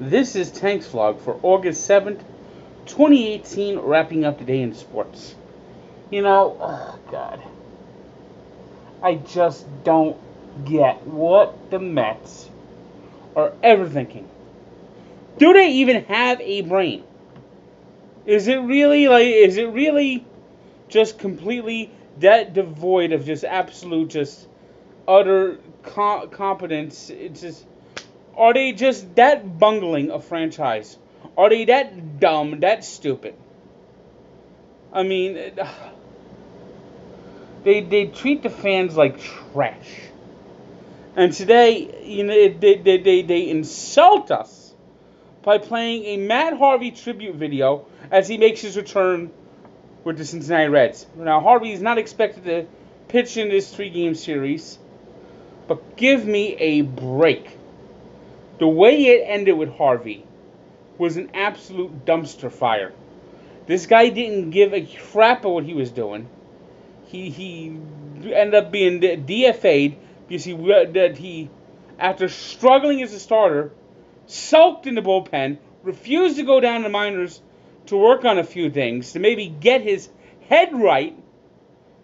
This is Tank's Vlog for August 7th, 2018, wrapping up the day in sports. Oh God. I just don't get what the Mets are ever thinking. Do they even have a brain? Is it really just completely that devoid of just absolute, just utter competence? It's just, are they just that bungling a franchise? Are they that dumb, that stupid? I mean, they treat the fans like trash. And today, they insult us by playing a Matt Harvey tribute video as he makes his return with the Cincinnati Reds. Now, Harvey is not expected to pitch in this 3-game series, but give me a break. The way it ended with Harvey was an absolute dumpster fire. This guy didn't give a crap of what he was doing. He ended up being DFA'd because he after struggling as a starter, sulked in the bullpen, refused to go down to the minors to work on a few things, to maybe get his head right.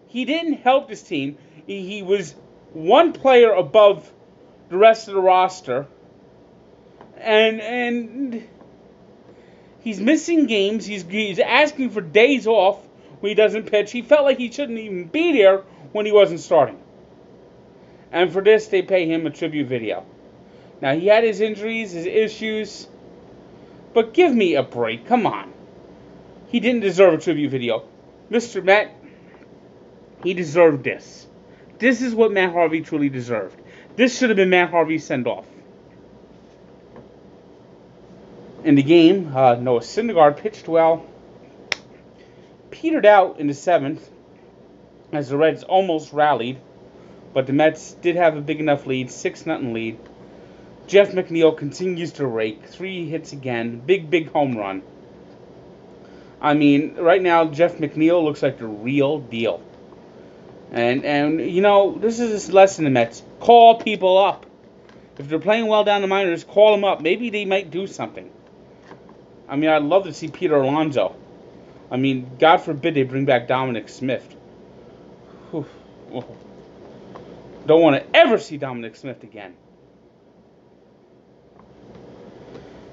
He didn't help this team. He was one player above the rest of the roster. And he's missing games. He's asking for days off when he doesn't pitch. He felt like he shouldn't even be there when he wasn't starting. And for this, they pay him a tribute video. Now, he had his injuries, his issues, but give me a break. Come on. He didn't deserve a tribute video. Mr. Matt, he deserved this. This is what Matt Harvey truly deserved. This should have been Matt Harvey's send-off. In the game, Noah Syndergaard pitched well, petered out in the 7th as the Reds almost rallied, but the Mets did have a big enough lead, 6-0 lead. Jeff McNeil continues to rake, 3 hits again, big home run. I mean, right now, Jeff McNeil looks like the real deal. And this is this lesson to Mets. Call people up. If they're playing well down the minors, call them up. Maybe they might do something. I mean, I'd love to see Peter Alonso. I mean, God forbid they bring back Dominic Smith. Whew. Don't want to ever see Dominic Smith again.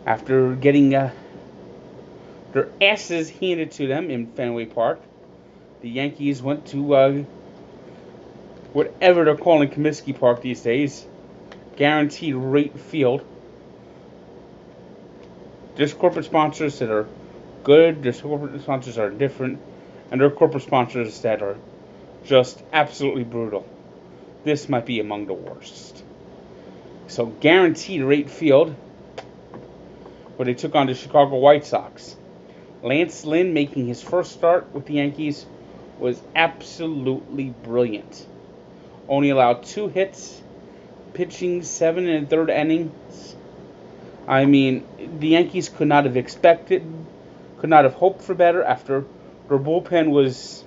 After getting their asses handed to them in Fenway Park, the Yankees went to whatever they're calling Comiskey Park these days, Guaranteed Rate Field. There's corporate sponsors that are good, there's corporate sponsors that are different, and there are corporate sponsors that are just absolutely brutal. This might be among the worst. So, Guaranteed Rate Field, where they took on the Chicago White Sox. Lance Lynn, making his first start with the Yankees, was absolutely brilliant. Only allowed 2 hits, pitching 7 1/3 innings. I mean, the Yankees could not have expected, could not have hoped for better after their bullpen was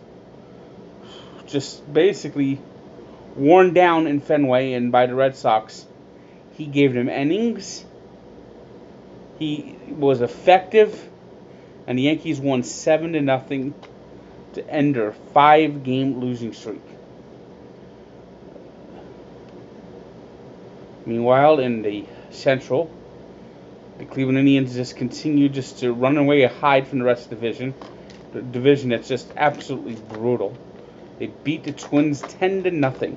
just basically worn down in Fenway and by the Red Sox. He gave them innings. He was effective, and the Yankees won 7-0 to end their 5-game losing streak. Meanwhile, in the Central, the Cleveland Indians just continue to run away and hide from the rest of the division. The division that's just absolutely brutal. They beat the Twins 10-0, and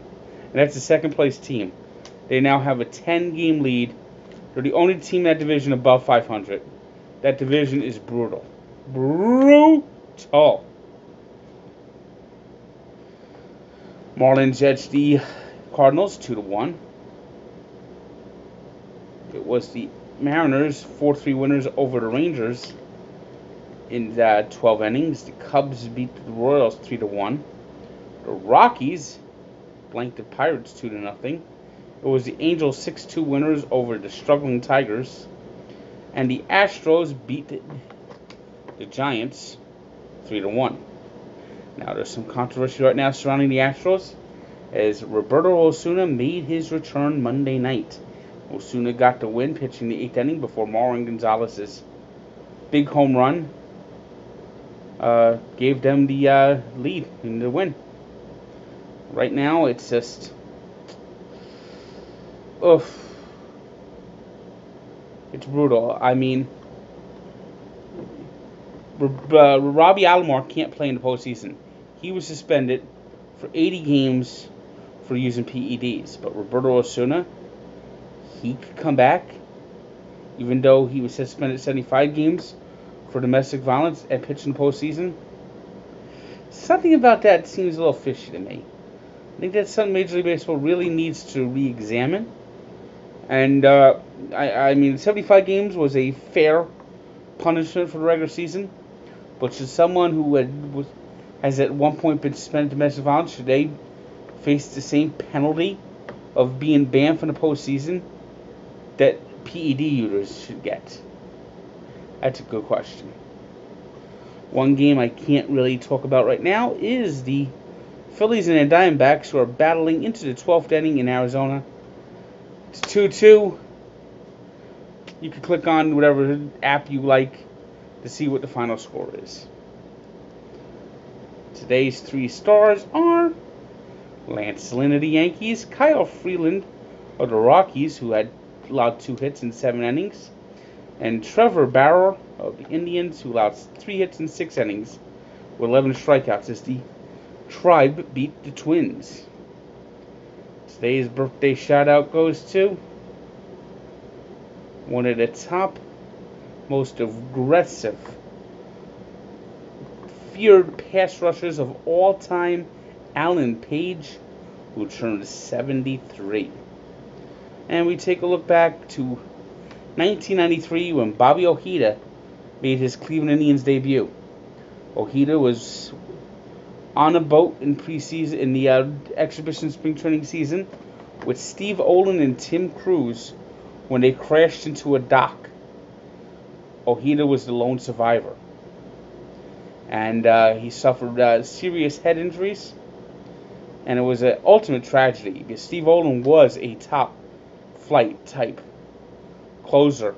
that's the second-place team. They now have a 10-game lead. They're the only team in that division above 500. That division is brutal. Brutal. Marlins edged the Cardinals 2-1. It was the Mariners 4-3 winners over the Rangers in 12 innings. The Cubs beat the Royals 3-1. The Rockies blanked the Pirates 2-0. It was the Angels 6-2 winners over the struggling Tigers. And the Astros beat the Giants 3-1. Now, there's some controversy right now surrounding the Astros, as Roberto Osuna made his return Monday night. Osuna got the win, pitching the 8th inning before Marwin Gonzalez's big home run gave them the lead in the win. Right now, it's just, it's brutal. I mean, Robbie Alomar can't play in the postseason. He was suspended for 80 games for using PEDs. But Roberto Osuna, he could come back, even though he was suspended 75 games for domestic violence and pitch in the postseason. Something about that seems a little fishy to me. I think that's something Major League Baseball really needs to re-examine. And, I mean, 75 games was a fair punishment for the regular season. But should someone who has at one point been suspended domestic violence, should they face the same penalty of being banned from the postseason that PED users should get? That's a good question. One game I can't really talk about right now is the Phillies and the Diamondbacks, who are battling into the 12th inning in Arizona. It's 2-2. You can click on whatever app you like to see what the final score is. Today's 3 stars are Lance Lynn of the Yankees, Kyle Freeland of the Rockies, who had allowed 2 hits in 7 innings, and Trevor Bauer of the Indians, who allowed 3 hits in 6 innings with 11 strikeouts as the Tribe beat the Twins. Today's birthday shout-out goes to one of the top, most aggressive, feared pass rushers of all time, Alan Page, who turned 73. And we take a look back to 1993 when Bobby Ojeda made his Cleveland Indians debut. Ojeda was on a boat in preseason in the exhibition spring training season with Steve Olin and Tim Cruz when they crashed into a dock. Ojeda was the lone survivor, and he suffered serious head injuries, and it was an ultimate tragedy because Steve Olin was a top flight type closer,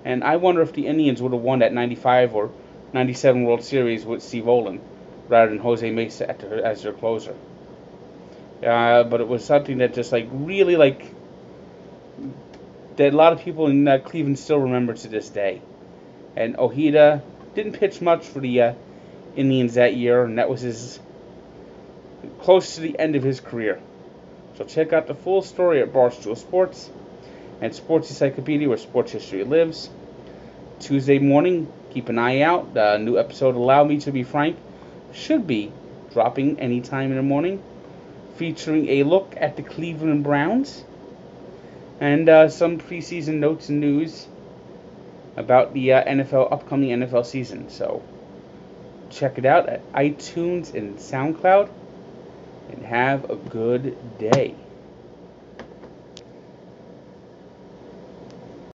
and I wonder if the Indians would have won that 95 or 97 World Series with Steve Olin rather than Jose Mesa as their closer. But it was something that just really that a lot of people in Cleveland still remember to this day. And Ojeda didn't pitch much for the Indians that year, and that was his close to the end of his career. So check out the full story at Barstool Sports and Sports Encyclopedia, where sports history lives. Tuesday morning, keep an eye out. The new episode, Allow Me to Be Frank, should be dropping anytime in the morning, featuring a look at the Cleveland Browns and some preseason notes and news about the upcoming NFL season. So check it out at iTunes and SoundCloud, and have a good day.